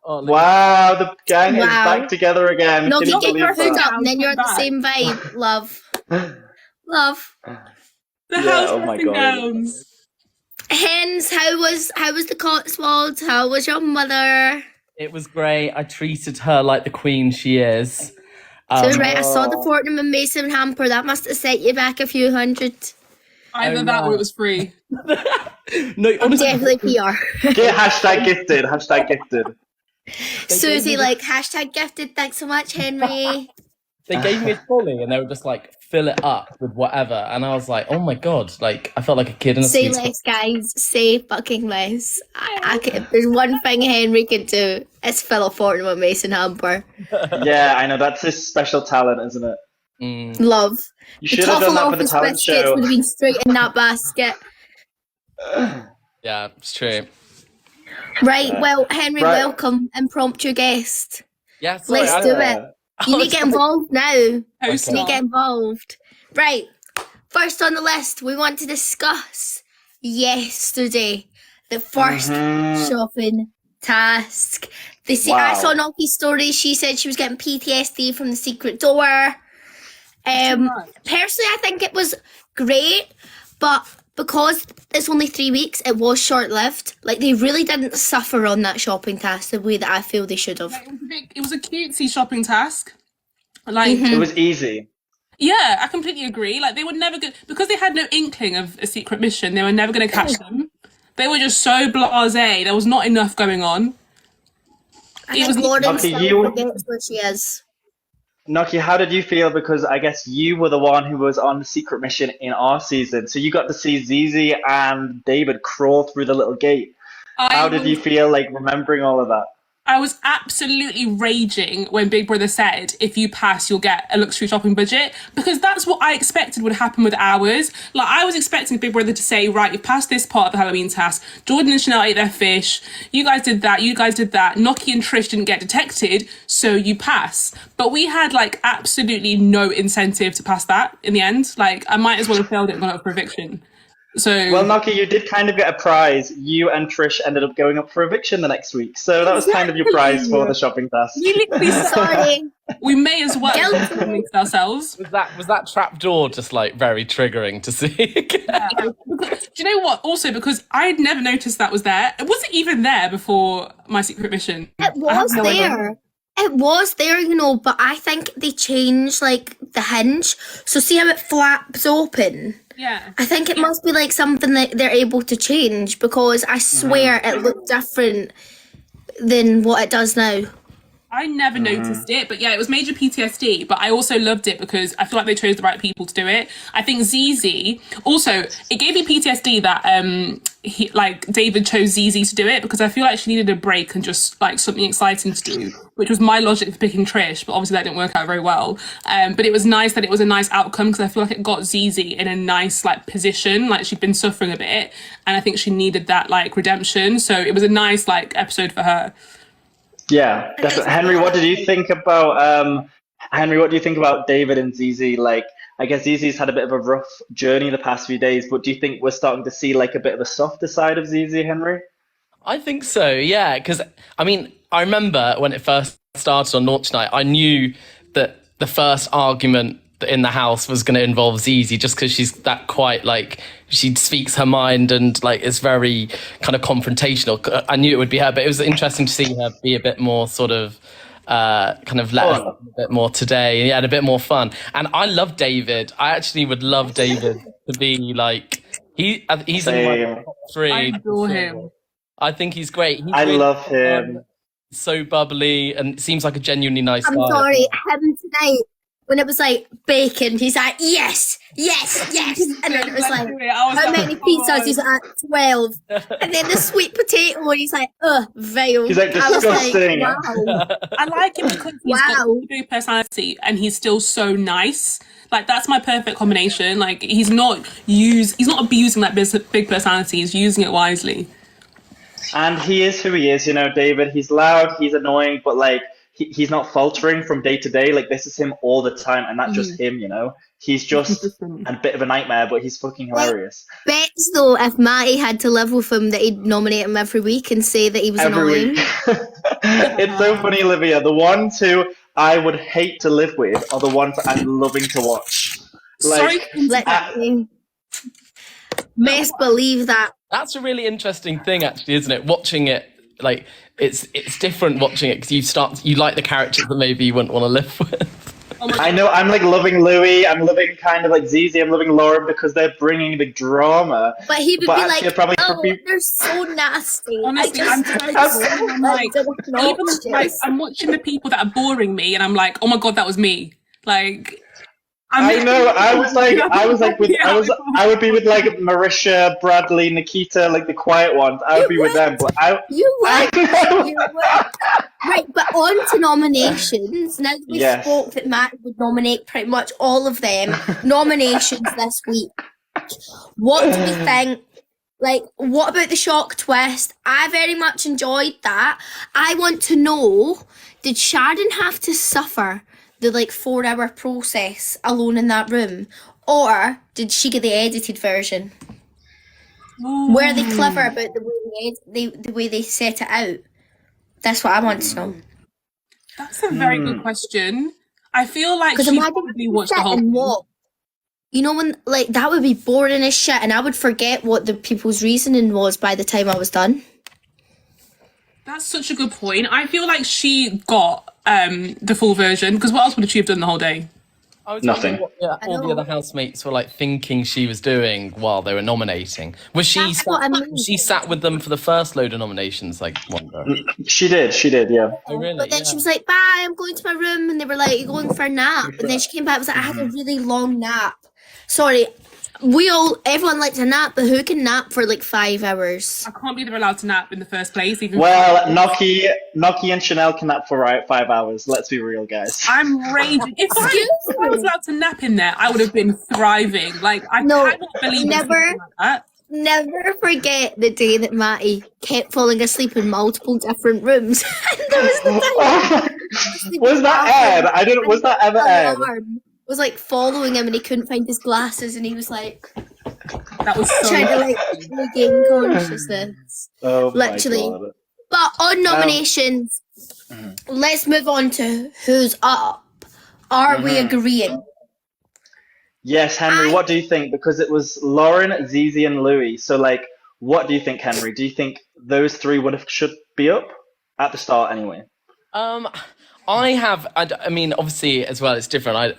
Wow, the gang is back together again. No, Can you get your believe hook that? up and then you're at the same vibe. Love. Love. The house dressing gowns. Hens, how was the Cotswolds? How was your mother? It was great. I treated her like the queen she is. So right, I saw the Fortnum and Mason hamper. That must have set you back a few hundred. Either that or it was free. No, honestly, definitely PR. Get hashtag gifted. Hashtag gifted. Susie, like, hashtag gifted. Thanks so much, Henry. They gave me a trolley and they were just like, fill it up with whatever. And I was like, oh my God, like, I felt like a kid in a Say sweet less, guys. Say fucking less. If there's one thing Henry could do, it's fill a Fortnum and Mason hamper. Yeah, I know. That's his special talent, isn't it? Love. You should have done that for the talent biscuits show. would have been straight in that basket. Yeah, it's true. Right, well, Henry, welcome, impromptu guest. Yeah, sorry, Let's do it. You need to get involved now. You need to get involved. Right, first on the list, we want to discuss yesterday, the first shopping task. I saw Noky's story. She said she was getting PTSD from the secret door. Personally, I think it was great, but because it's only 3 weeks, it was short-lived. Like, they really didn't suffer on that shopping task the way that I feel they should have. It was a cutesy shopping task. Like it was easy. Yeah, I completely agree. Like, they were never good because they had no inkling of a secret mission. They were never going to catch them. They were just so blasé. There was not enough going on. I think Lauren still forgets where she is. Noky, how did you feel? Because I guess you were the one who was on the secret mission in our season. So you got to see Zizi and David crawl through the little gate. How did you feel, like, remembering all of that? I was absolutely raging when Big Brother said, if you pass, you'll get a luxury shopping budget, because that's what I expected would happen with ours. Like, I was expecting Big Brother to say, right, you've passed this part of the Halloween task. Jordan and Chanel ate their fish. You guys did that. You guys did that. Noky and Trish didn't get detected, so you pass. But we had, like, absolutely no incentive to pass that in the end. Like, I might as well have failed it and gone up for eviction. So, well, Noky, you did kind of get a prize. You and Trish ended up going up for eviction the next week. So that was kind of your prize for the shopping task. Sorry. We may as well have ourselves. Was that trap door just like very triggering to see? Do you know what? Also, because I had never noticed that was there. It wasn't even there before my secret mission. It was there. It was there, you know, but I think they changed, like, the hinge. So see how it flaps open? Yeah. I think it must be, like, something that they're able to change, because I swear it looked different than what it does now. I never noticed it, but yeah, it was major PTSD, but I also loved it because I feel like they chose the right people to do it. I think Zizi, also, it gave me PTSD that David chose Zizi to do it, because I feel like she needed a break and just like something exciting to do, which was my logic for picking Trish, but obviously that didn't work out very well. But it was nice that it was a nice outcome, because I feel like it got Zizi in a nice like position, like she'd been suffering a bit, and I think she needed that like redemption. So it was a nice like episode for her. Yeah, definitely. Henry, what did you think about David and Zizi? Like, I guess Zizi's had a bit of a rough journey the past few days, but do you think we're starting to see like a bit of a softer side of Zizi, Henry? I think so, yeah. Because, I mean, I remember when it first started on launch night, I knew that the first argument in the house was going to involve Zizi, just because she's that quite like, she speaks her mind and like is very kind of confrontational. I knew it would be her, but it was interesting to see her be a bit more sort of kind of let us a bit more today. Yeah, and a bit more fun. And I love David. I actually would love David to be like, he's in my top 3. I adore him. I think he's great. I love him. So bubbly and seems like a genuinely nice guy. I'm sorry, him tonight, when it was like bacon, he's like, yes, yes, yes. And then it was like, how many pizzas? He's like, 12. And then the sweet potato one, he's like, vile. He's like, disgusting. Wow. I like him because he's got a big personality and he's still so nice. Like, that's my perfect combination. Like, he's not abusing that big personality. He's using it wisely. And he is who he is, you know, David. He's loud, he's annoying, but like, he's not faltering from day to day. Like, this is him all the time, and that's just him, you know? He's just a bit of a nightmare, but he's fucking hilarious. Bets though, if Matty had to live with him, that he'd nominate him every week and say that he was Every annoying. week. It's so funny, Olivia. The ones who I would hate to live with are the ones I'm loving to watch. Sorry. Best believe that. That's a really interesting thing, actually, isn't it? Watching it, like, it's different watching it because you like the characters that maybe you wouldn't want to live with. I know, I'm like loving Louis, I'm loving kind of like Zizi, I'm loving Lauren because they're bringing the drama. But he would be actually, like, probably oh, they're so nasty. Honestly, I'm I'm watching the people that are boring me, and I'm like, oh my god, that was me. Like, I know. I would be with like Marisha, Bradley, Nikita, like the quiet ones. I would be with them, but You would. Right, but on to nominations. Now that we spoke that Matt would nominate pretty much all of them nominations this week. What do we think? Like, what about the shock twist? I very much enjoyed that. I want to know, did Sharon have to suffer the 4-hour process alone in that room, or did she get the edited version? Were they clever about the way they set it out? That's what I want to know. That's a very good question. I feel like she probably watched the whole thing. You know, when that would be boring as shit, and I would forget what the people's reasoning was by the time I was done. That's such a good point. I feel like she got the full version, because what else would she have done the whole day? I was Nothing. wondering what all the other housemates were thinking she was doing while they were nominating. Was she she sat with them for the first load of nominations? Wonder. She did, yeah. Oh, really? But then she was like, bye, I'm going to my room, and they were like, you're going for a nap, and then she came back and was like, I had a really long nap. Sorry, everyone likes a nap, but who can nap for 5 hours? I can't believe they're allowed to nap in the first place. Well, Noky and Chanel can nap for 5 hours. Let's be real, guys. I'm raging. If I was allowed to nap in there, I would have been thriving. I cannot believe Never forget the day that Matty kept falling asleep in multiple different rooms. And there was the time. Was that aired? Was that ever aired? Was following him, and he couldn't find his glasses, and he was that was so trying to regain consciousness. Oh literally. My God. But on nominations, let's move on to who's up. Are we agreeing? Yes, Henry, what do you think? Because it was Lauren, Zizi, and Louis. So, what do you think, Henry? Do you think those three should be up at the start anyway? I mean, obviously, as well, it's different.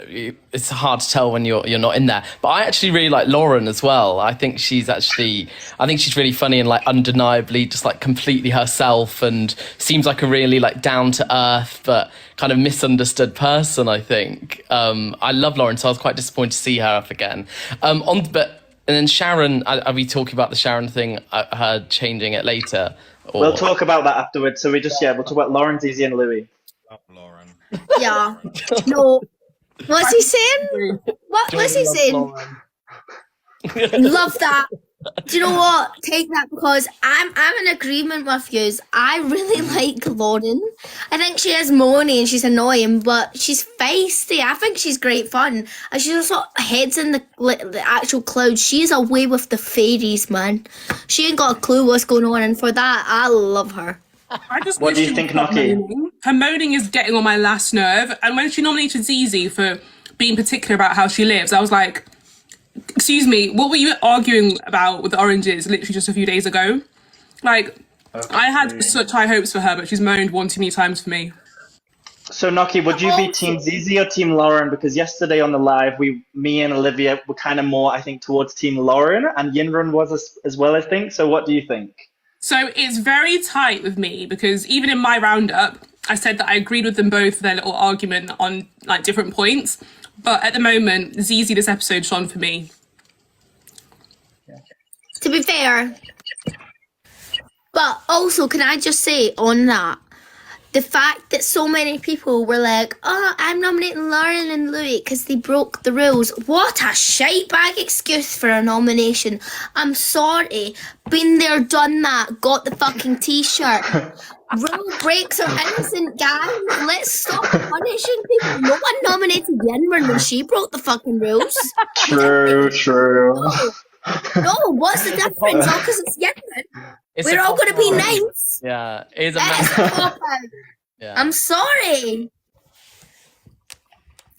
It's hard to tell when you're not in there. But I actually really like Lauren as well. I think she's really funny and undeniably just completely herself, and seems like a really down to earth but kind of misunderstood person. I think I love Lauren, so I was quite disappointed to see her up again. And then Sharon, are we talking about the Sharon thing? Her changing it later? Or... We'll talk about that afterwards. So we'll talk about Lauren, Zizi, and Louis. Lauren. Yeah. No. What's he saying? What's he saying? Love that. Do you know what? Take that, because I'm in agreement with you. I really like Lauren. I think she is moany and she's annoying, but she's feisty. I think she's great fun. And she's also heads in the actual clouds. She's away with the fairies, man. She ain't got a clue what's going on, and for that, I love her. What do you think, Noky? Her moaning is getting on my last nerve. And when she nominated Zizi for being particular about how she lives, I was like, excuse me, what were you arguing about with the oranges literally just a few days ago? I had such high hopes for her, but she's moaned one too many times for me. So, Noky, would you be Team Zizi or Team Lauren? Because yesterday on the live, me and Olivia were kind of more, I think, towards Team Lauren, and Yinrun was as well, I think. So what do you think? So it's very tight with me, because even in my roundup, I said that I agreed with them both for their little argument on different points. But at the moment, Zizi this episode shone for me. To be fair. But also, can I just say on that, the fact that so many people were like, oh, I'm nominating Lauren and Louis because they broke the rules. What a shite bag excuse for a nomination. I'm sorry. Been there, done that, got the fucking t-shirt. Rule breaks are innocent, guys. Let's stop punishing people. No one nominated Yenward when she broke the fucking rules. True. No, what's the difference? All because it's Yenward. We're all going to be nice. Yeah, it is a It's a cop out. Yeah. I'm sorry.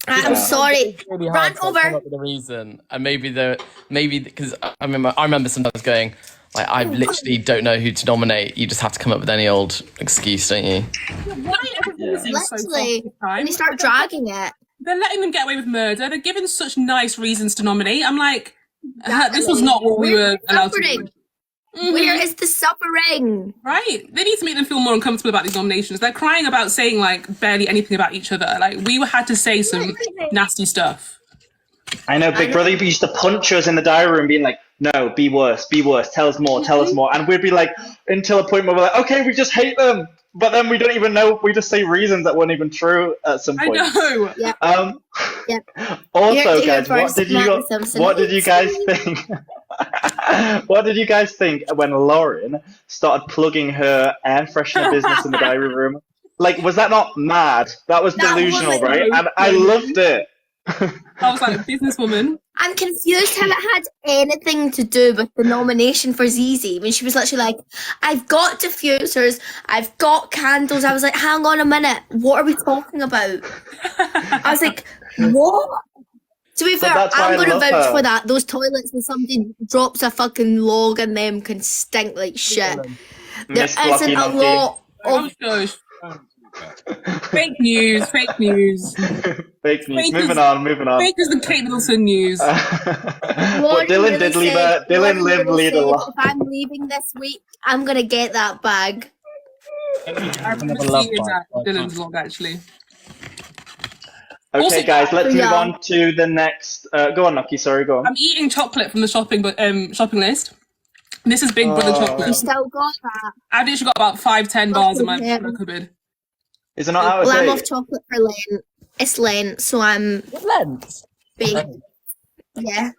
I'm sorry. It's really hard Rant to come over. up with a reason, and maybe because I remember sometimes going like, I literally don't know who to nominate. You just have to come up with any old excuse, don't you? Literally, when you start dragging it. They're letting them get away with murder. They're giving such nice reasons to nominate. I'm like, this was not what we were allowed to do. Where is the suffering? Right. They need to make them feel more uncomfortable about these nominations. They're crying about saying like barely anything about each other. Like we had to say some nasty stuff. I know Big Brother used to punch us in the diary room being like, no, be worse, tell us more. And we'd be like, until a point where we're like, okay, we just hate them. But then we don't even know, we just say reasons that weren't even true at some point. I know. Yep. Also, guys, what did you guys think? What did you guys think when Lauren started plugging her air freshener business in the diary room? Like, was that not mad? That was delusional, right? And I loved it. I was like, businesswoman. I'm confused how it had anything to do with the nomination for Zizi when she was literally like, I've got diffusers, I've got candles. I was like, hang on a minute, what are we talking about? I was like, what? To be fair, I'm going to vouch for that. Those toilets, when somebody drops a fucking log in them, can stink like shit. There isn't a lot of... Fake news. Fake news. Moving on. Fake is the Kate Middleton news. But Dylan did leave Dylan lead a lot. If I'm leaving this week, I'm going to get that bag. I remember seeing that Dylan's log, actually. Okay, Also, guys, let's move on to the next. Go on, Noky. Sorry, go on. I'm eating chocolate from the shopping list. This is Big Brother chocolate. You still got that? I've literally got about 5-10 bars in my cupboard. Is it not out of date? I'm off chocolate for Lent. It's Lent, so I'm Lent. big. Yeah.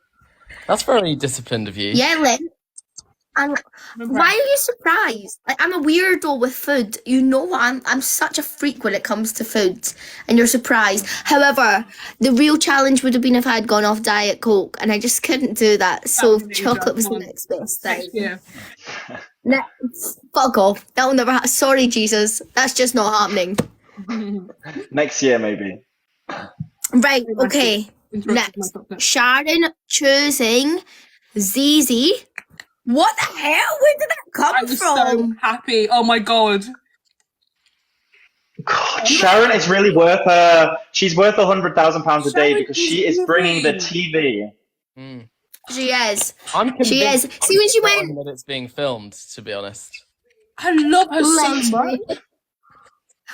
That's very disciplined of you. Yeah, Lent. And why are you surprised? Like, I'm a weirdo with food. You know, I'm such a freak when it comes to food, and you're surprised. However, the real challenge would have been if I had gone off Diet Coke, and I just couldn't do that. So chocolate was the next best thing. Yeah. Fuck off. That'll never happen. Sorry, Jesus. That's just not happening. Next year, maybe. Right, okay. Next. Sharon choosing Zizi. What the hell? Where did that come I was from? so happy. Oh my god. God, Sharon is really worth she's worth £100,000 a day because she is bringing the TV. Mm. She is. She is. See when she went. That it's being filmed, to be honest. I love her so much.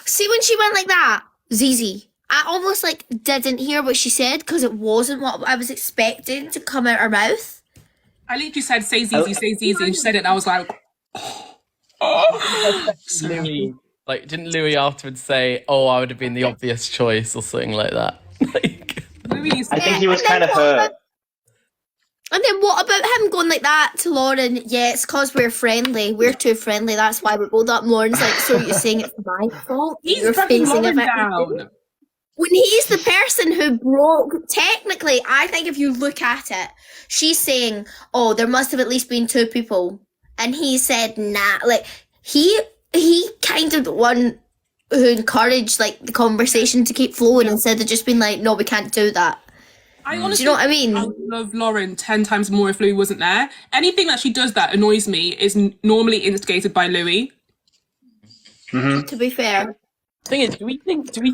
See when she went like that, Zizi. I almost like didn't hear what she said because it wasn't what I was expecting to come out her mouth. I literally said, say Zizi, and she said it, and I was like, Louis, like, didn't Louis afterwards say, "Oh, I would have been the obvious choice" or something like that? I think he was kind of hurt. And then what about him going like that to Lauren? Yeah, it's because we're friendly. We're too friendly. That's why we both up. Lauren's like, so you're saying it's my fault? He's dragging Lauren down. When he's the person who broke, technically, I think if you look at it, she's saying, oh, there must have at least been 2 people. And he said, nah. Like, he kind of the one who encouraged, like, the conversation to keep flowing instead of just being like, no, we can't do that. I honestly, do you know what I mean? I would love Lauren 10 times more if Louis wasn't there. Anything that she does that annoys me is normally instigated by Louis. Mm-hmm. To be fair. Thing is, do we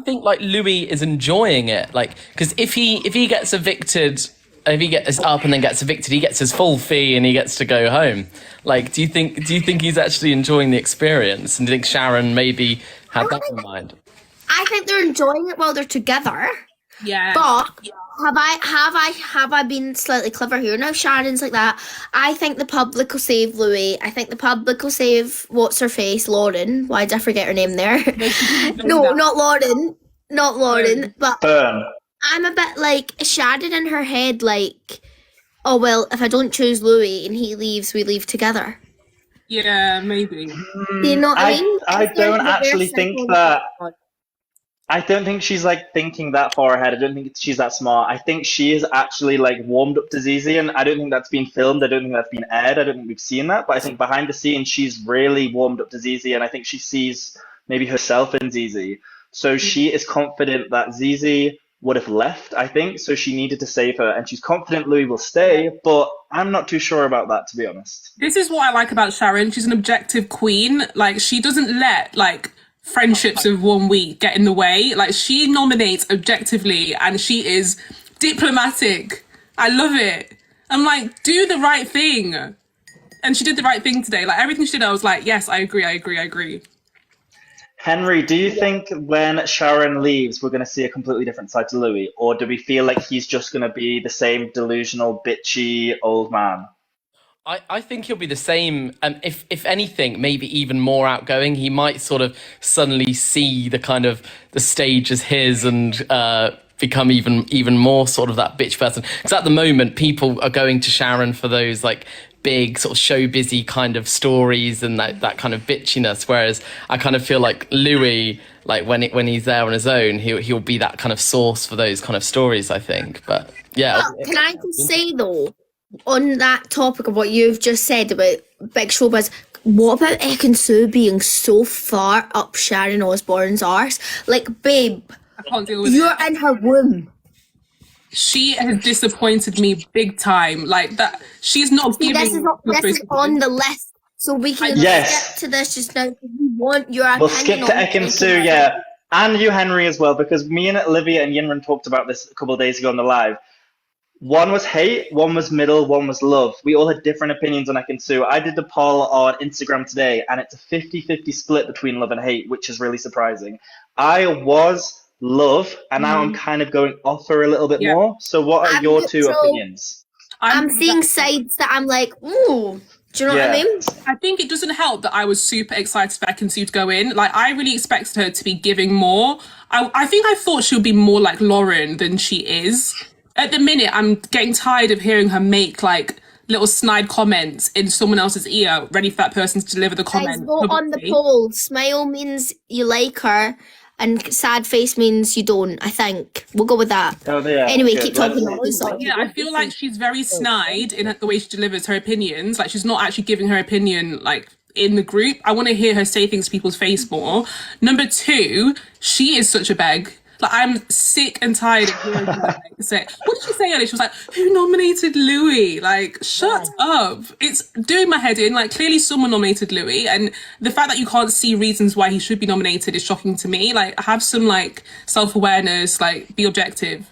think like Louis is enjoying it? Like, because if he gets evicted, if he gets up and then gets evicted, he gets his full fee and he gets to go home. Like, do you think he's actually enjoying the experience? And do you think Sharon maybe had that in mind? I think they're enjoying it while they're together. Yeah. But have I been slightly clever here? Now Sharon's like that. I think the public will save Louis. I think the public will save what's her face, Lauren. Why did I forget her name there? No, not Lauren. Not Lauren. But Fern. I'm a bit like Sharon in her head, like, oh well, if I don't choose Louis and he leaves, we leave together. Yeah, maybe. You know what I mean? I If there's don't reverse actually think psychology that. going on. I don't think she's like thinking that far ahead. I don't think she's that smart. I think she is actually like warmed up to Zizi, and I don't think that's been filmed. I don't think that's been aired. I don't think we've seen that. But I think behind the scenes, she's really warmed up to Zizi, and I think she sees maybe herself in Zizi. So she is confident that Zizi would have left, I think. So she needed to save her, and she's confident Louis will stay, but I'm not too sure about that, to be honest. This is what I like about Sharon. She's an objective queen. Like, she doesn't let, like, friendships of 1 week get in the way. Like, she nominates objectively and she is diplomatic. I love it. I'm like, do the right thing. And she did the right thing today. Like, everything she did, I was like, yes, I agree. Henry, do you think when Sharon leaves, we're going to see a completely different side to Louis? Or do we feel like he's just going to be the same delusional, bitchy old man? I think he'll be the same, and if anything, maybe even more outgoing. He might sort of suddenly see the kind of the stage as his and become even more sort of that bitch person. Because at the moment, people are going to Sharon for those like big sort of show busy kind of stories and that kind of bitchiness. Whereas I kind of feel like Louis, like when he's there on his own, he'll be that kind of source for those kind of stories, I think. But yeah. But can I just say though, on that topic of what you've just said about big showbiz, what about Ekin-Su being so far up Sharon Osbourne's arse? Like, babe, I can't deal with you're it. in her womb. She has disappointed me big time. Like, that, she's not See, giving... this is on the list, so we can Yes. skip to this just now. We want your opinion. We'll skip to on Ekin-Su, Ekin-Su. yeah. And you, Henry, as well, because me and Olivia and Yinran talked about this a couple of days ago on the live. One was hate, one was middle, one was love. We all had different opinions on Ekin-Su. I did the poll on Instagram today, and it's a 50-50 split between love and hate, which is really surprising. I was love, and now I'm kind of going off her a little bit more. So what are your two opinions? I'm seeing sides that I'm like, ooh. Do you know what I mean? I think it doesn't help that I was super excited for Ekin-Su to go in. Like, I really expected her to be giving more. I think I thought she would be more like Lauren than she is. At the minute, I'm getting tired of hearing her make, like, little snide comments in someone else's ear, ready for that person to deliver the comment. Guys, vote on the poll. Smile means you like her, and sad face means you don't, I think. We'll go with that. Oh, yeah. Anyway, Good. keep talking. Yeah, I feel like she's very snide in the way she delivers her opinions. Like, she's not actually giving her opinion, like, in the group. I want to hear her say things to people's face more. Number two, she is such a beg. Like, I'm sick and tired of hearing her say, what did she say earlier? She was like, who nominated Louis? Like, shut up. It's doing my head in. Like, clearly someone nominated Louis, and the fact that you can't see reasons why he should be nominated is shocking to me. Like, have some, like, self-awareness, like, be objective.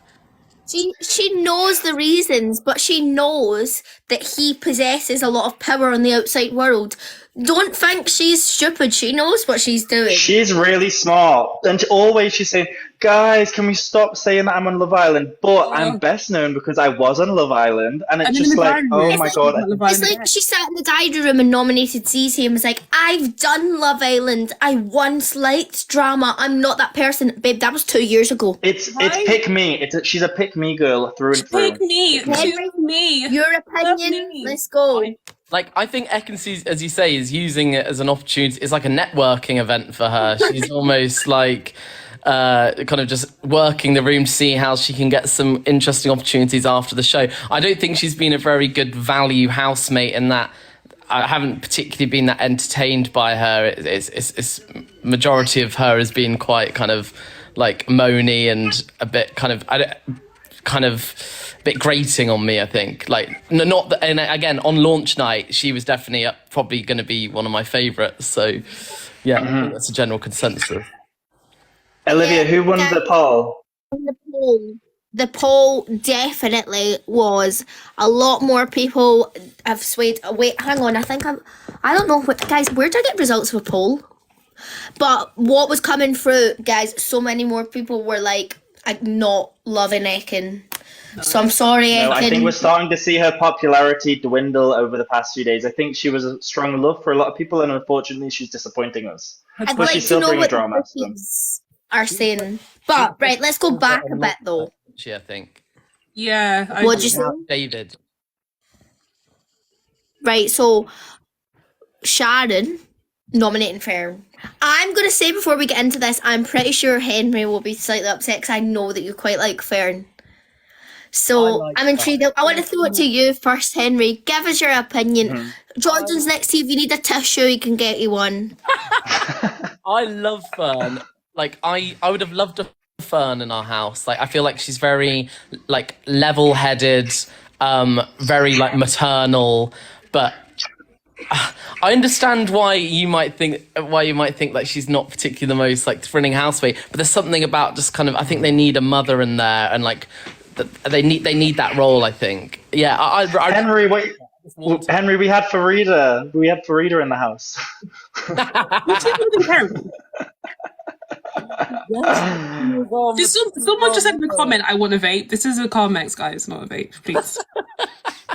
She knows the reasons, but she knows that he possesses a lot of power on the outside world. Don't think she's stupid. She knows what she's doing. She's really smart. And always she's saying, guys, can we stop saying that I'm on Love Island? But I'm best known because I was on Love Island. And it's just like, oh my God. It's like she sat in the diary room and nominated Zizi and was like, I've done Love Island. I once liked drama. I'm not that person. Babe, that was 2 years ago. It's pick me. She's a pick me girl through and through. Pick me. Choose me. Your opinion. Let's go. Like, I think Ekin-Su, as you say, is using it as an opportunity. It's like a networking event for her. She's almost like kind of just working the room to see how she can get some interesting opportunities after the show. I don't think she's been a very good value housemate in that. I haven't particularly been that entertained by her. It's majority of her has been quite kind of like moany and a bit kind of a bit grating on me, I think. Like, not that, and again, on launch night, she was definitely probably going to be one of my favourites. So, yeah, I think that's a general consensus. Olivia, who won the poll? The poll definitely was a lot more people have swayed. Wait, hang on. I don't know, guys, where did I get results of a poll? But what was coming through, guys, so many more people were like, not loving Ekin. So I'm sorry, Ekin. No, I think we're starting to see her popularity dwindle over the past few days. I think she was a strong love for a lot of people, and unfortunately, she's disappointing us. I'd but like she's to still know bringing what drama the to them. cookies are saying. But, right, let's go back a bit, though. I think. Yeah. What'd you say? David. Right, so Sharon nominating Fern. I'm going to say before we get into this, I'm pretty sure Henry will be slightly upset because I know that you quite like Fern. So I'm intrigued. I want to throw it to you first, Henry. Give us your opinion. Jordan's next to you. If you need a tissue, he can get you one. I love Fern. Like, I would have loved a Fern in our house. Like, I feel like she's very, like, level-headed, very, like, maternal, but I understand why you might think like she's not particularly the most, like, thrilling housemate, but there's something about just kind of, I think they need a mother in there, and, like, they need that role, I think. Yeah, Henry, wait. Henry, we had Farida. We had Farida in the house. Someone just said in the comment, I want to vape. This is a Carmex, guys, not a vape, please.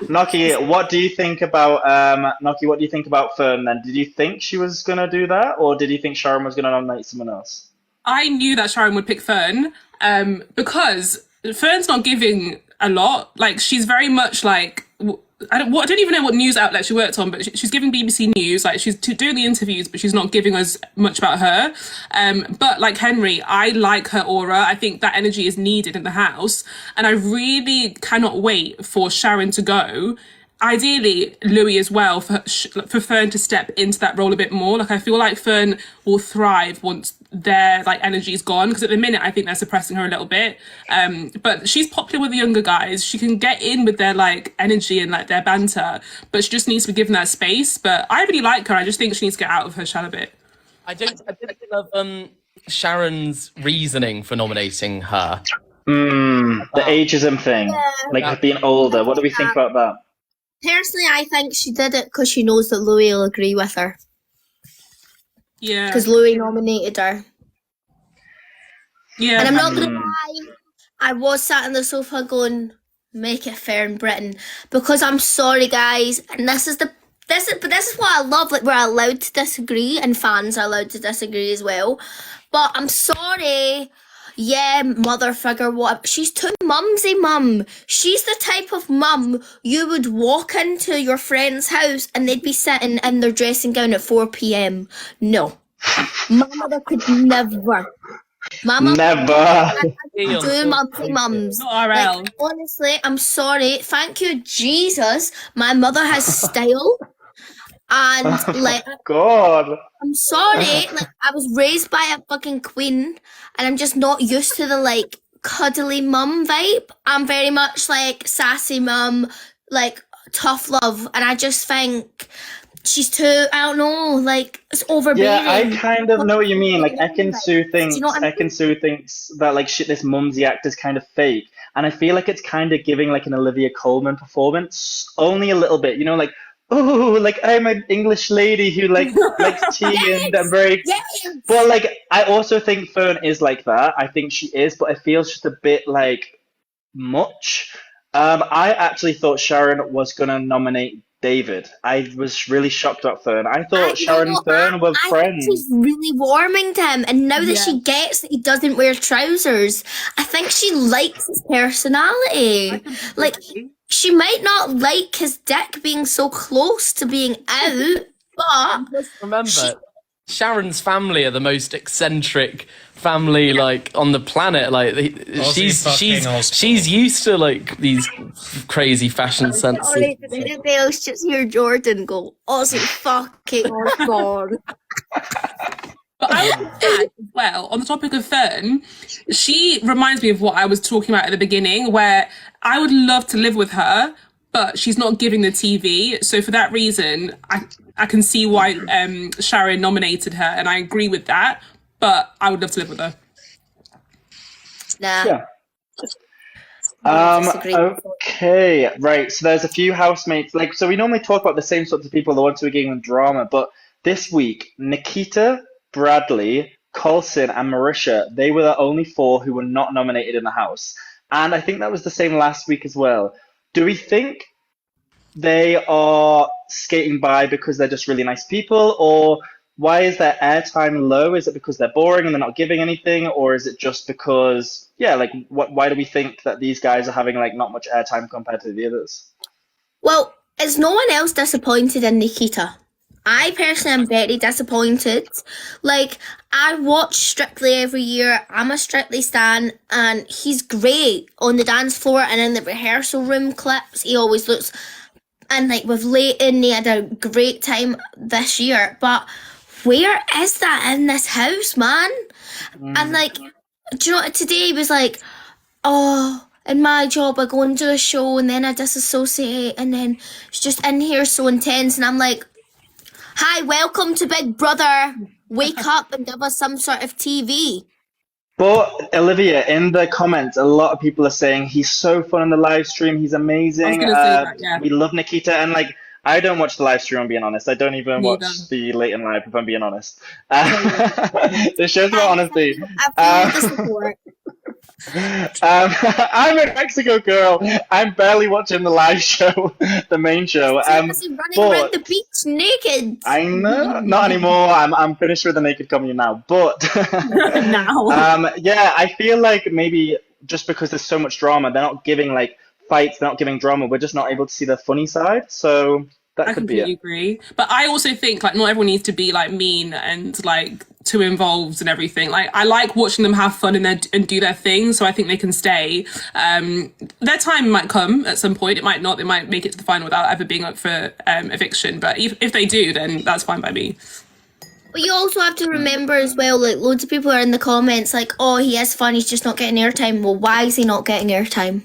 Noky, what do you think about Fern then? Did you think she was gonna do that, or did you think Sharon was gonna nominate someone else? I knew that Sharon would pick Fern, because Fern's not giving a lot. Like, she's very much like, I don't even know what news outlet she worked on, but she's giving BBC News. Like, she's doing the interviews, but she's not giving us much about her. But like Henry, I like her aura. I think that energy is needed in the house, and I really cannot wait for Sharon to go. Ideally, Louis as well, for Fern to step into that role a bit more. Like, I feel like Fern will thrive once their, like, energy is gone, because at the minute I think they're suppressing her a little bit. But she's popular with the younger guys. She can get in with their, like, energy and, like, their banter, but she just needs to be given that space. But I really like her. I just think she needs to get out of her shell a bit. I didn't love Sharon's reasoning for nominating her. The ageism thing, like being older. What do we think about that? Personally, I think she did it because she knows that Louis will agree with her. Yeah. Because Louis nominated her. Yeah. And I'm not going to lie, I was sat on the sofa going, make it Fern Britain. Because I'm sorry, guys, and this is what I love, like, we're allowed to disagree, and fans are allowed to disagree as well. But I'm sorry. Yeah, mother figure, what? She's too mumsy, mum. She's the type of mum you would walk into your friend's house and they'd be sitting in their dressing gown at 4 p.m. No. My mother could never. Never. Do mumsy mums. Not RL. Like, honestly, I'm sorry. Thank you, Jesus. My mother has style. And, like, God. I'm sorry, like, I was raised by a fucking queen, and I'm just not used to the, like, cuddly mum vibe. I'm very much, like, sassy mum, like, tough love, and I just think she's too, I don't know, like, it's overbearing. Yeah, I kind of know what you mean. Like, Ekin-Su thinks, Ekin-Su thinks that, like, shit, this mumsy act is kind of fake. And I feel like it's kind of giving, like, an Olivia Colman performance, only a little bit, you know, like, oh, like, I'm an English lady who, like, likes tea. Yes, and I'm very... Yes. But, like, I also think Fern is like that. I think she is, but it feels just a bit, like, much. I actually thought Sharon was going to nominate David. I was really shocked at Fern. I thought Sharon and Fern were friends. I think she's really warming to him, and now that she gets that he doesn't wear trousers, I think she likes his personality. Like... She might not like his dick being so close to being out, but... Just remember, Sharon's family are the most eccentric family, like, on the planet. Like, she's used to, like, these crazy fashion senses. Everybody else just hear Jordan go, Aussie fucking Osborne. But I would add as well, on the topic of Fern, she reminds me of what I was talking about at the beginning, where I would love to live with her, but she's not giving the TV. So for that reason, I can see why Sharon nominated her, and I agree with that, but I would love to live with her. Nah. Yeah. Okay, right. So there's a few housemates. Like, so we normally talk about the same sorts of people, the ones who are getting in drama, but this week, Nikita, Bradley, Coulson, and Marisha, they were the only 4 who were not nominated in the house. And I think that was the same last week as well. Do we think they are skating by because they're just really nice people, or why is their airtime low? Is it because they're boring and they're not giving anything, or is it just because, like, why do we think that these guys are having, like, not much airtime compared to the others? Well, is no one else disappointed in Nikita? I personally am very disappointed. Like, I watch Strictly every year. I'm a Strictly stan, and he's great on the dance floor and in the rehearsal room clips. He always looks, and like with Leighton, they had a great time this year. But where is that in this house, man? And like, do you know what? Today he was like, oh, in my job, I go and do a show, and then I disassociate, and then it's just in here so intense, and I'm like, hi, welcome to Big Brother. Wake up and give us some sort of TV. But Olivia, in the comments, a lot of people are saying he's so fun on the live stream. He's amazing. I was gonna say that, yeah. We love Nikita, and like I don't watch the live stream. I'm being honest. I don't even Me watch neither. the Leighton live. If I'm being honest, this show's about honesty. I feel the support. I'm a Mexico girl. I'm barely watching the live show, the main show. Seriously, running around the beach naked. I know, not anymore. I'm finished with the naked comedy now. But Now. yeah, I feel like maybe just because there's so much drama, they're not giving like fights, they're not giving drama. We're just not able to see the funny side. So that I could be completely it. agree. But I also think like not everyone needs to be like mean and like too involved and everything. Like I like watching them have fun and do their thing, so I think they can stay. Their time might come at some point. It might not. They might make it to the final without ever being up for eviction. But if they do, then that's fine by me. But you also have to remember as well, like loads of people are in the comments like, oh, he is fun, he's just not getting airtime. Well, why is he not getting airtime?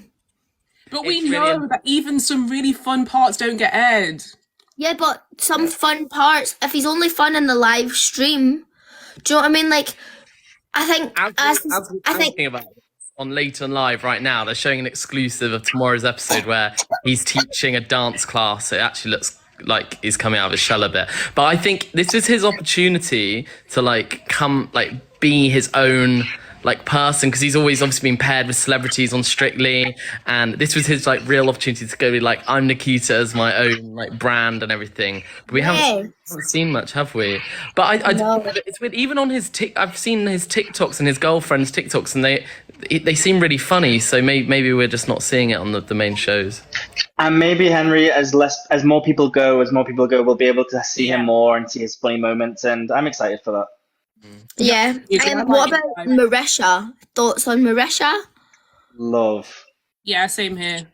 But we It's know really- that even some really fun parts don't get aired. Yeah, but some fun parts, if he's only fun in the live stream, do you know what I mean? Like, I think, As we're talking about it, on Leighton Live right now, they're showing an exclusive of tomorrow's episode where he's teaching a dance class. It actually looks like he's coming out of his shell a bit. But I think this is his opportunity to like come, like be his own like person, because he's always obviously been paired with celebrities on Strictly, and this was his like real opportunity to go be like, I'm Nikita as my own like brand and everything. But we haven't seen much, have we? But it's weird, even on his I've seen his TikToks and his girlfriend's TikToks, and they seem really funny. So maybe we're just not seeing it on the main shows. And maybe Henry, as more people go, we'll be able to see him more and see his funny moments. And I'm excited for that. yeah. What about Marisha? Thoughts on Marisha? Love. Yeah, same here.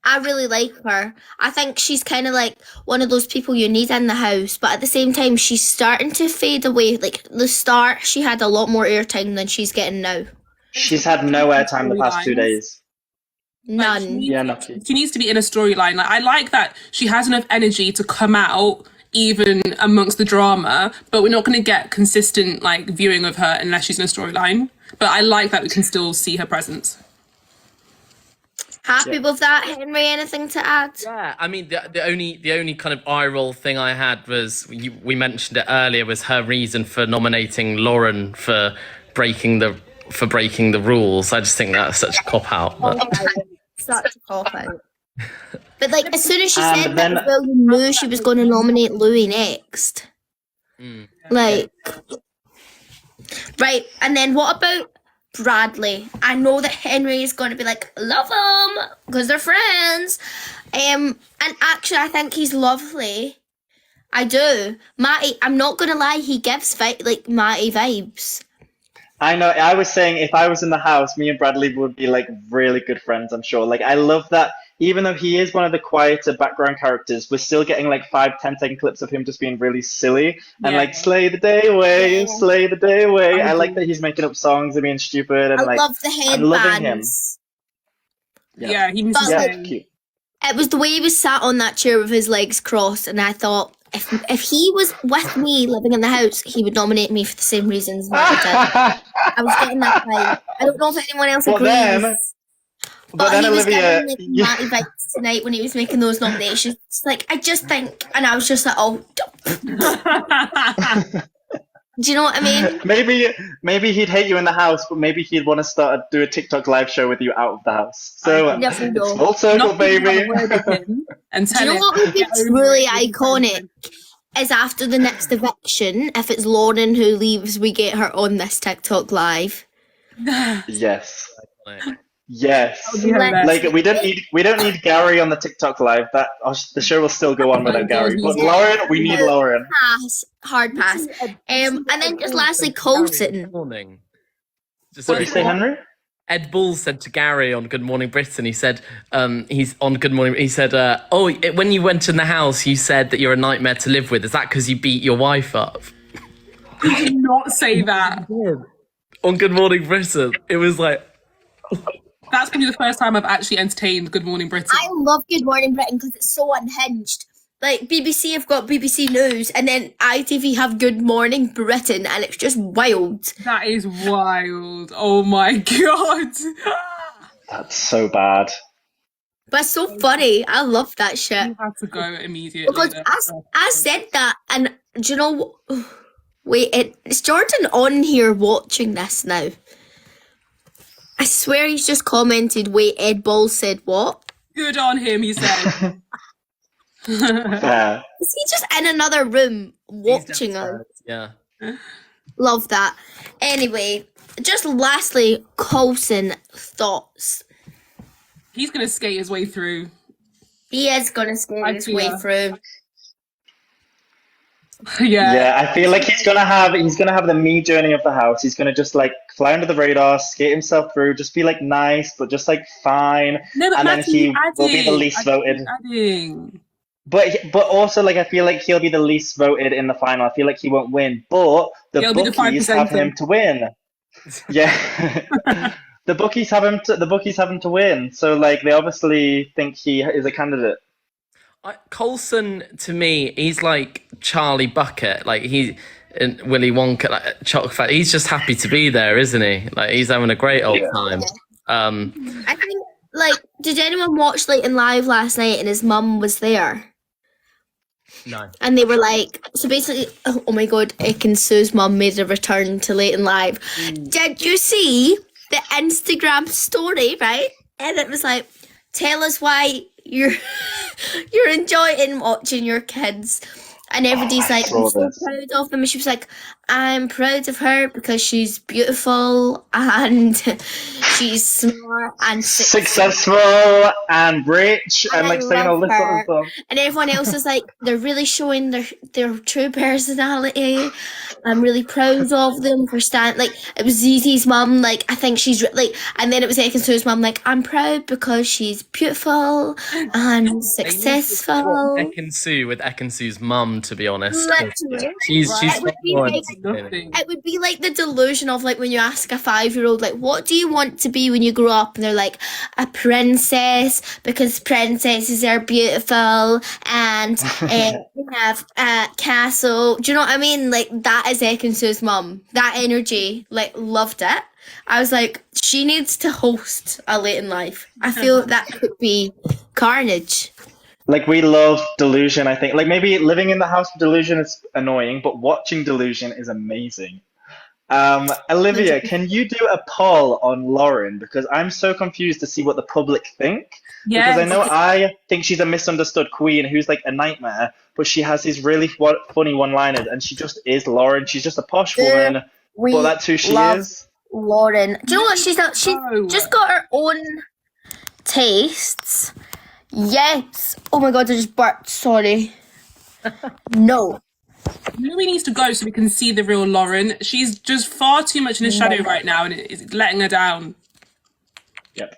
I really like her. I think she's kind of like one of those people you need in the house, but at the same time, she's starting to fade away. Like the start, she had a lot more airtime than she's getting now. She's had no airtime the past 2 days. None. Yeah, Noky. She needs to be in a storyline. Like I like that she has enough energy to come out even amongst the drama, but we're not going to get consistent like viewing of her unless she's in a storyline. But I like that we can still see her presence. Happy with that, Henry? Anything to add? Yeah, I mean the only kind of eye roll thing I had was we mentioned it earlier, was her reason for nominating Lauren for breaking the rules. I just think that's such a cop out. But Such a cop out. But like as soon as she And said then- that as well, you knew she was going to nominate Louis next. Like, right, and then what about Bradley? I know that Henry is going to be like, love him because they're friends. And actually, I think he's lovely. I do. Matty, I'm not going to lie, he gives like Matty vibes. I know. I was saying if I was in the house, me and Bradley would be like really good friends, I'm sure. Like I love that even though he is one of the quieter background characters, we're still getting like 5-10 second clips of him just being really silly and like slay the day away, slay the day away. I like that he's making up songs and being stupid and I like love the I'm loving him. headbands. Yeah, he needs But, to Yeah, say- it's cute. It was the way he was sat on that chair with his legs crossed, and I thought if he was with me living in the house, he would nominate me for the same reasons Matty did. I was getting that vibe. I don't know if anyone else But agrees. then- but then he was Olivia, getting like Matty vibes tonight when he was making those nominations. It's like I just think, and I was just like, oh, do you know what I mean? maybe he'd hate you in the house, but maybe he'd want to do a TikTok live show with you out of the house. So I never know. it's full circle, Not being baby. able to word with him and Do tell you know him, what would be "Get over truly it." iconic? Is after the next eviction, if it's Lauren who leaves, we get her on this TikTok live. Yes. Yes. hilarious. Like we don't need Gary on the TikTok live. The show will still go on without Gary. But Lauren, we need Lauren. Hard pass. And then just lastly, Colton. Morning. Just What did you say, Henry? Ed Bull said to Gary on Good Morning Britain, he said, he's on Good Morning, he said, when you went in the house, you said that you're a nightmare to live with. Is that because you beat your wife up? He did not say that. On Good Morning Britain. It was like... That's probably the first time I've actually entertained Good Morning Britain. I love Good Morning Britain because it's so unhinged. Like, BBC have got BBC News, and then ITV have Good Morning Britain, and it's just wild. That is wild. Oh my God. That's so bad. But it's so funny. I love that shit. You had to go immediately. Because I said that, and do you know what? Wait, is Jordan on here watching this now? I swear he's just commented, wait, Ed Ball said what? Good on him, he said. Fair. Is he just in another room watching us? Yeah. Love that. Anyway, just lastly, Coulson thoughts. He's going to skate his way through. He is going to skate his way through. Yeah, I feel like he's gonna have the me journey of the house. He's gonna just like fly under the radar, skate himself through, just be like nice, but just like fine. No, but and Matty, then he will be the least voted. But also like I feel like he'll be the least voted in the final. I feel like he won't win, but the bookies have him to win. Yeah, the bookies have him to win. So like they obviously think he is a candidate. Coulson, to me, he's like Charlie Bucket, like he's in Willy Wonka, like Chocolate Factory. He's just happy to be there, isn't he? Like he's having a great old time. I think, like, did anyone watch Leighton Live last night and his mum was there? No. And they were like, so basically, oh my God, Ekin-Su's mum made a return to Leighton Live. Did you see the Instagram story, right? And it was like, tell us why you're enjoying watching your kids. And everybody's like, I'm so proud of them. And she was like, I'm proud of her because she's beautiful and she's smart and successful and rich and like saying all this sort of stuff. And everyone else is like, they're really showing their true personality. I'm really proud of them for like, it was Zizi's mum, like, I think she's like, and then it was Ekin-Su's mum, like, I'm proud because she's beautiful and successful. Ekin-Su with Ekin-Su's mum, to be honest. Literally. She's it would be like the delusion of like when you ask a 5-year-old, like, what do you want to be when you grow up? And they're like, a princess, because princesses are beautiful and they have a castle. Do you know what I mean? Like, that is Ekin-Su's mum. That energy, like, loved it. I was like, she needs to host a Leighton Live. I feel that could be carnage. Like, we love Delusion, I think. Like, maybe living in the house of Delusion is annoying, but watching Delusion is amazing. Olivia, can you do a poll on Lauren? Because I'm so confused to see what the public think. Yes. Because I think she's a misunderstood queen who's like a nightmare, but she has these really funny one-liners, and she just is Lauren. She's just a posh woman, but that's who she is. Lauren. Do you know what she's done? She's just got her own tastes. Yes. Oh my God, I just burped. Sorry. No. Louis needs to go so we can see the real Lauren. She's just far too much in the shadow right now, and it's letting her down. Yep.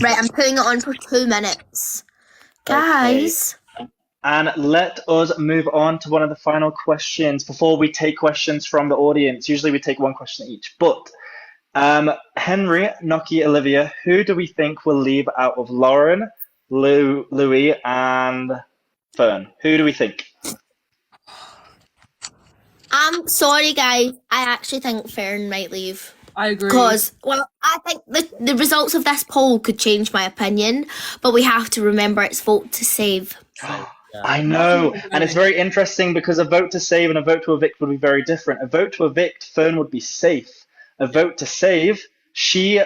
Right, I'm putting it on for 2 minutes. Guys. Okay. And let us move on to one of the final questions before we take questions from the audience. Usually we take one question each. But Henry, Noky, Olivia, who do we think will leave out of Lauren, Louis, and Fern? Who do we think? I'm sorry, guys. I actually think Fern might leave. I agree. Because, well, I think the results of this poll could change my opinion, but we have to remember it's vote to save. I know. And it's very interesting because a vote to save and a vote to evict would be very different. A vote to evict, Fern would be safe. A vote to save, she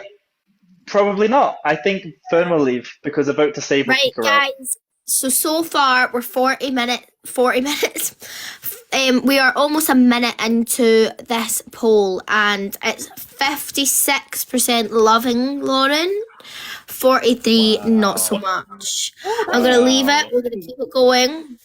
probably not. I think Fern will leave because a vote to save will kick her out. Guys. So far, we're 40 minutes. We are almost a minute into this poll, and it's 56% loving Lauren, 43, not so much. I'm going to leave it. We're going to keep it going.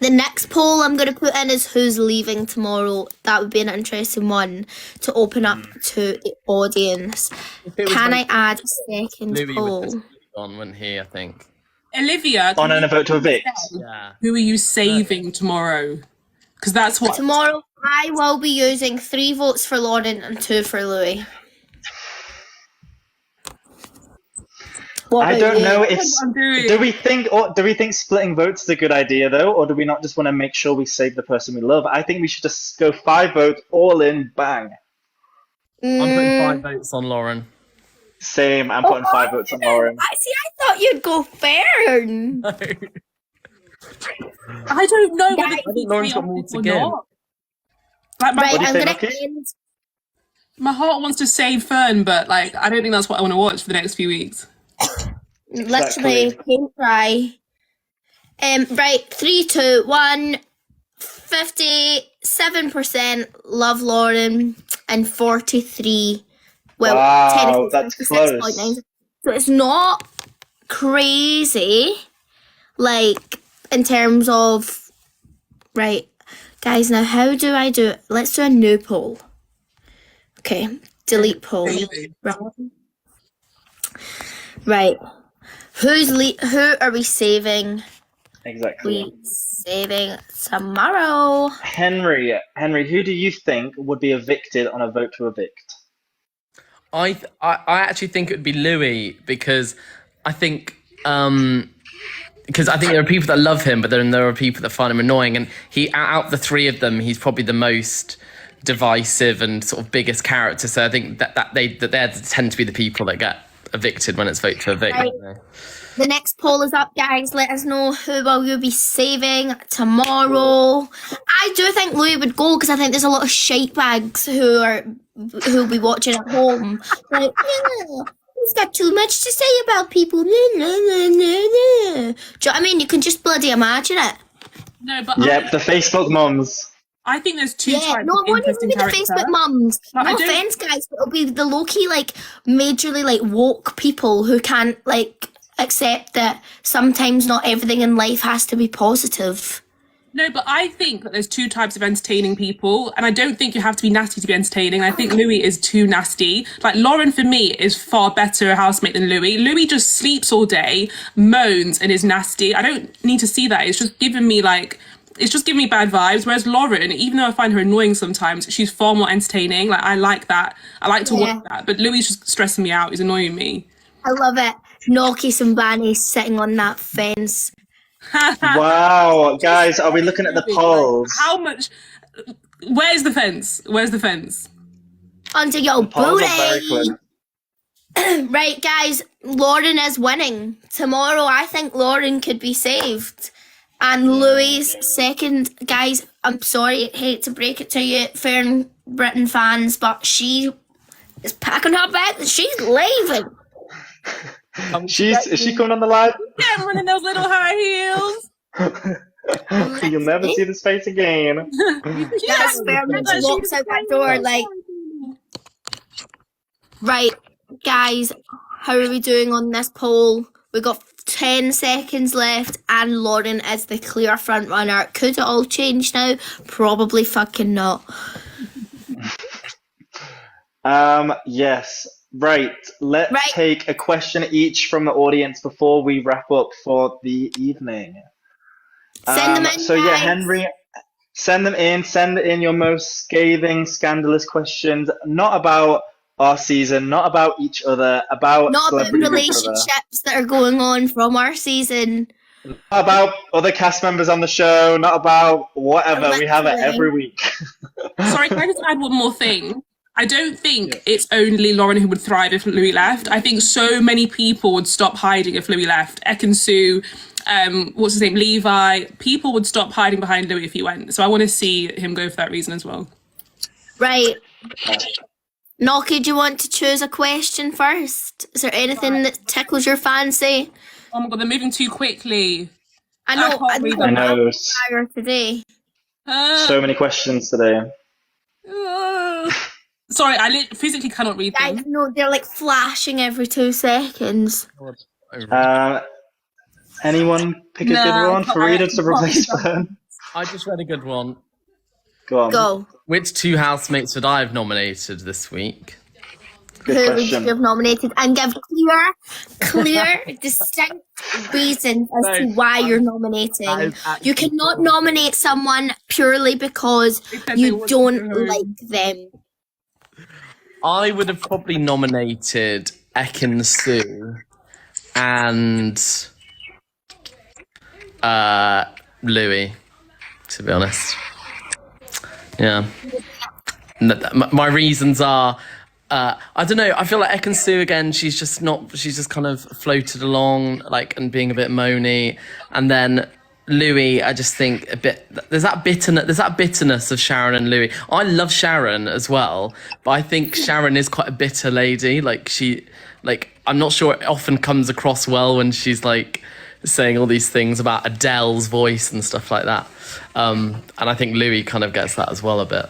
The next poll I'm going to put in is who's leaving tomorrow. That would be an interesting one to open up to the audience. Can I add a second Louis poll? would just on, wouldn't he, I think. Olivia, On a vote to evict. Yeah. who are you saving tomorrow? Because that's what... Tomorrow, I will be using 3 votes for Lauren and 2 for Louis. What I about don't you? know. Do we think splitting votes is a good idea though, or do we not just want to make sure we save the person we love? I think we should just go 5 votes, all in, bang. I'm putting 5 votes on Lauren. Same. I'm putting 5 votes on Lauren. I thought you'd go Fern. I don't know whether I think Lauren's got more to or give. not. Like, Right, What do you I'm say, going Noky? to end. my heart wants to save Fern, but like I don't think that's what I want to watch for the next few weeks. Literally, can't try. Right, 3, 2, 1. 57% love Lauren and 43. Well, Wow, technically that's close. 56.9. So it's not crazy, like in terms of right, guys. Now, how do I do it? Let's do a new poll. Okay, delete poll. Right. Who are we saving? Exactly. We saving tomorrow. Henry, who do you think would be evicted on a vote to evict? I actually think it would be Louis because I think there are people that love him, but then there are people that find him annoying. And out of the 3 of them, he's probably the most divisive and sort of biggest character. So I think that they tend to be the people that get evicted when it's vote to evict. Right. The next poll is up, guys. Let us know who will you be saving tomorrow. I do think Louis would go because I think there's a lot of shite bags who'll be watching at home. Like, yeah, he's got too much to say about people. No, no, no, no, no. Do you know what I mean? You can just bloody imagine it. No, but Yep, the Facebook mums. I think there's 2 Yeah, types no, of it won't even interesting be the characters. Facebook mums. Like, I No don't- offense, guys, but it'll be the low-key, like, majorly, like, woke people who can't, like, accept that sometimes not everything in life has to be positive. No, but I think that there's 2 types of entertaining people, and I don't think you have to be nasty to be entertaining. I think Louis is too nasty. Like, Lauren, for me, is far better a housemate than Louis. Louis just sleeps all day, moans, and is nasty. I don't need to see that. It's just giving me bad vibes. Whereas Lauren, even though I find her annoying sometimes, she's far more entertaining. Like, I like that. I like to watch that. But Louis is just stressing me out. He's annoying me. I love it. Noky and Banny sitting on that fence. Wow, guys, are we looking at the polls? How much? Where's the fence? Where's the fence? Under your Polls are very booty. clear. Right, guys, Lauren is winning. Tomorrow, I think Lauren could be saved. And Louis second. Guys, I'm sorry, hate to break it to you, Fern Britain fans, but she is packing her bags. She's leaving. Is she coming on the live? Cameron in those little high heels. You'll never see this face again. That's Fern when she walks out that door, like, right, guys, how are we doing on this poll? We got 10 seconds left, and Lauren is the clear front runner. Could it all change now? Probably fucking not. Yes. Right. Let's take a question each from the audience before we wrap up for the evening. Send them in, So yeah, guys. Henry, send them in. Send in your most scathing, scandalous questions. Not about our season, not about each other, about Not about Celebrity Big Brother. relationships that are going on from our season. Not about other cast members on the show, not about whatever. We have it every week. Sorry, can I just add one more thing? I don't think it's only Lauren who would thrive if Louis left. I think so many people would stop hiding if Louis left. Ekin-Su, what's his name, Levi. People would stop hiding behind Louis if he went. So I want to see him go for that reason as well. Right. Noky, do you want to choose a question first? Is there anything that tickles your fancy? Oh my god, they're moving too quickly. I know. can't read I know. Today. So many questions today. Sorry, I physically cannot read I them. know they're like flashing every 2 seconds. Anyone pick a good one? Farida to replace Fern? I just read a good one. Go on. Go. Which 2 housemates would I have nominated this week? Good Who would question. you have nominated? And give clear, distinct reasons as to why you're nominating. You cannot nominate someone purely because you don't like them. I would have probably nominated Ekin-Su and Louis, to be honest. Yeah. My reasons are, I don't know, I feel like Ekin-Su again, she's just kind of floated along, like, and being a bit moany. And then Louis, I just think a bit, there's that bitterness of Sharon and Louis. I love Sharon as well, but I think Sharon is quite a bitter lady. Like, I'm not sure it often comes across well when she's like saying all these things about Adele's voice and stuff like that. And I think Louis kind of gets that as well a bit.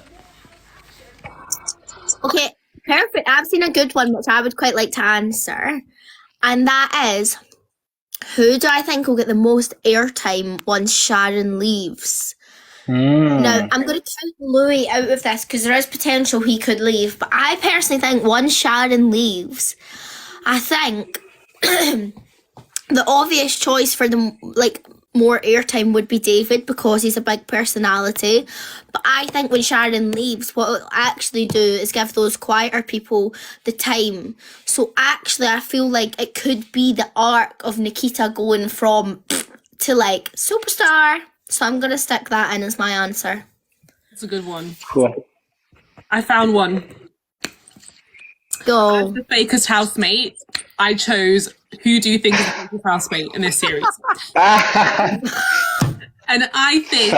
Okay, perfect. I've seen a good one which I would quite like to answer. And that is, who do I think will get the most airtime once Sharon leaves? Now, I'm going to count Louis out of this because there is potential he could leave. But I personally think once Sharon leaves, I think the obvious choice for the more airtime would be David because he's a big personality. But I think when Sharon leaves, what it'll actually do is give those quieter people the time. So actually, I feel like it could be the arc of Nikita going from to like superstar. So I'm going to stick that in as my answer. It's a good one. Cool. I found one. Go. As the fakest housemate, I chose who do you think is the fakest housemate in this series? And I think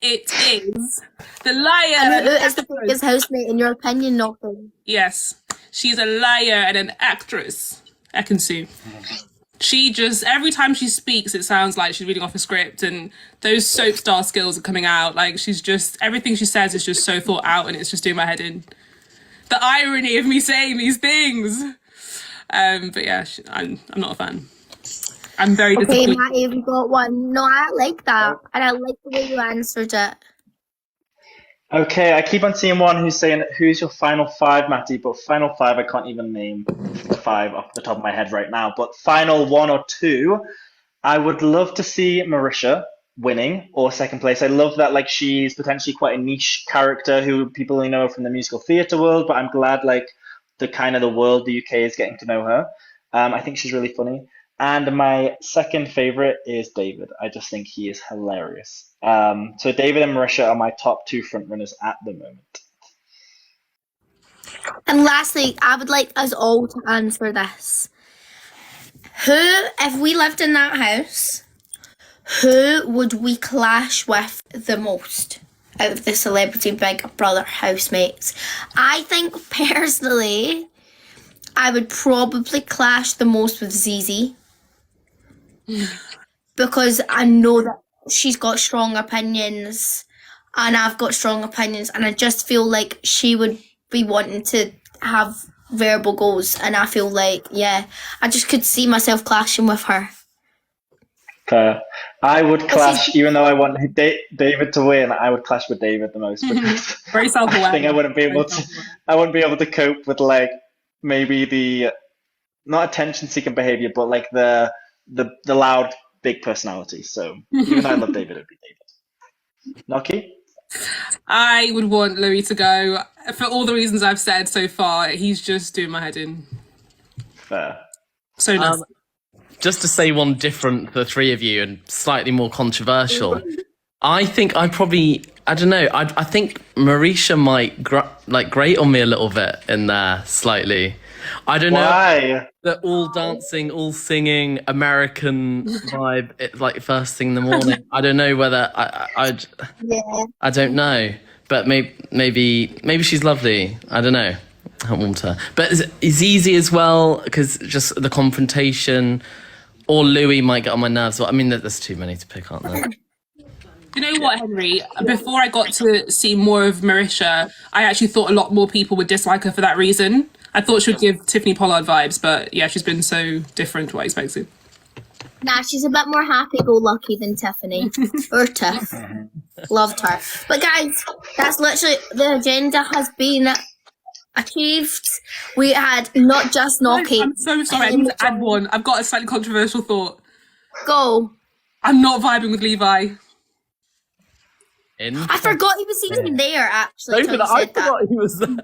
it is the liar. Who is the biggest housemate in your opinion, Noky? Yes, she's a liar and an actress, Ekin-Su. She just, every time she speaks, it sounds like she's reading off a script, and those soap star skills are coming out. Like, she's just, everything she says is just so thought out, and it's just doing my head in. The irony of me saying these things. But yeah, I'm not a fan. I'm very disappointed. Okay, Matty, have you got one? No, I like that. And I like the way you answered it. Okay, I keep on seeing one who's saying, who's your final 5, Matty? But final 5, I can't even name the 5 off the top of my head right now. But final 1 or 2, I would love to see Marisha winning or second place. I love that, like, she's potentially quite a niche character who people only know from the musical theatre world, but I'm glad, like, the world, the UK is getting to know her. I think she's really funny. And my second favorite is David. I just think he is hilarious. So David and Marisha are my top 2 frontrunners at the moment. And lastly, I would like us all to answer this. Who, if we lived in that house, who would we clash with the most out of the Celebrity Big Brother housemates? I think personally, I would probably clash the most with Zizi. Because I know that she's got strong opinions and I've got strong opinions, and I just feel like she would be wanting to have verbal goals, and I feel like, yeah, I just could see myself clashing with her. I would clash, even though I want David to win, I would clash with David the most because Very self-aware. I think I wouldn't be able to cope with, like, maybe the not attention-seeking behavior, but like the loud, big personality. So even though I love David, it'd be David. Noky? I would want Louis to go for all the reasons I've said so far. He's just doing my head in. Fair. So nice. Just to say one different, the 3 of you, and slightly more controversial. I think I don't know. I think Marisha might grate on me a little bit in there, slightly. I don't know. Why? The all dancing, all singing American vibe. It's like first thing in the morning. I don't know whether I don't know, but maybe she's lovely. I don't know. I don't want her, but it's easy as well because just the confrontation. Or Louis might get on my nerves. Well, I mean, there's too many to pick, aren't there? You know what, Henry? Before I got to see more of Marisha, I actually thought a lot more people would dislike her for that reason. I thought she would give Tiffany Pollard vibes, but yeah, she's been so different to what I expected. Nah, she's a bit more happy-go-lucky than Tiffany. Or Tiff. Loved her. But guys, that's literally, the agenda has been achieved. We had not just Noky. I'm so sorry, I need to add one. I've got a slightly controversial thought. Go. I'm not vibing with Levi. I forgot he was even there, actually. David, I forgot he was there.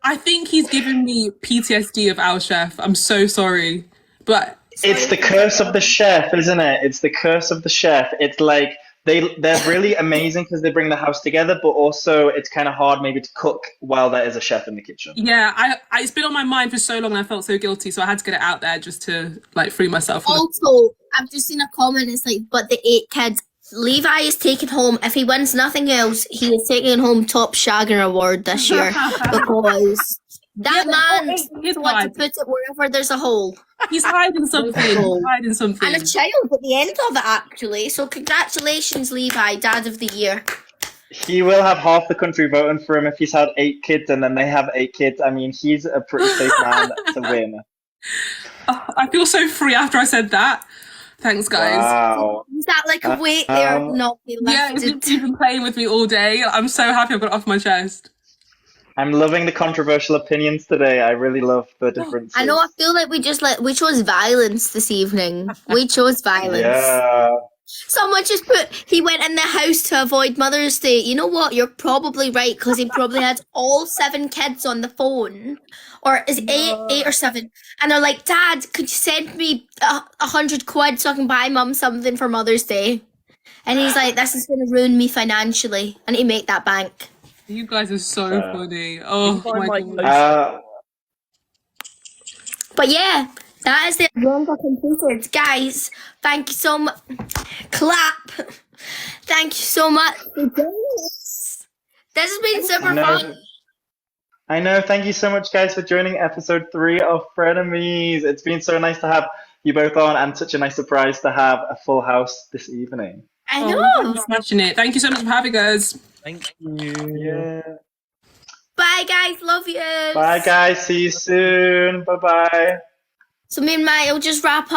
I think he's given me PTSD of our chef. I'm so sorry. But It's the curse of the chef, isn't it? It's the curse of the chef. It's like they're really amazing because they bring the house together, but also it's kind of hard maybe to cook while there is a chef in the kitchen. yeah, I it's been on my mind for so long and I felt so guilty, so I had to get it out there just to like free myself. Also, I've just seen a comment, it's like, but the 8 kids, Levi is taking home, if he wins nothing else, he is taking home top shagging award this year because that man wants to put it wherever there's a hole. He's hiding something. He's hiding something. And a child at the end of it, actually. So congratulations, Levi, Dad of the Year. He will have half the country voting for him if he's had 8 kids and then they have 8 kids. I mean, he's a pretty safe man to win. Oh, I feel so free after I said that. Thanks, guys. Wow. Is that like a weight there not be Yeah, lifted? you've been playing with me all day. I'm so happy I've got it off my chest. I'm loving the controversial opinions today. I really love the differences. I know, I feel like we chose violence this evening. We chose violence. Yeah. Someone just put, he went in the house to avoid Mother's Day. You know what? You're probably right, because he probably had all 7 kids on the phone. Or is it 8 or 7? And they're like, Dad, could you send me 100 quid so I can buy Mum something for Mother's Day? And he's like, this is going to ruin me financially. I need to make that bank. You guys are so funny. Oh my god. But yeah, that is the agenda completed. Guys, thank you so much. Clap. Thank you so much for joining us. This has been super fun. I know. Thank you so much, guys, for joining episode 3 of Frenemies. It's been so nice to have you both on and such a nice surprise to have a full house this evening. I know. I'm smashing it. Thank you so much for having us. Thank you. Yeah. Bye, guys. Love you. Bye, guys. See you soon. Bye-bye. So me and Matty will just wrap up.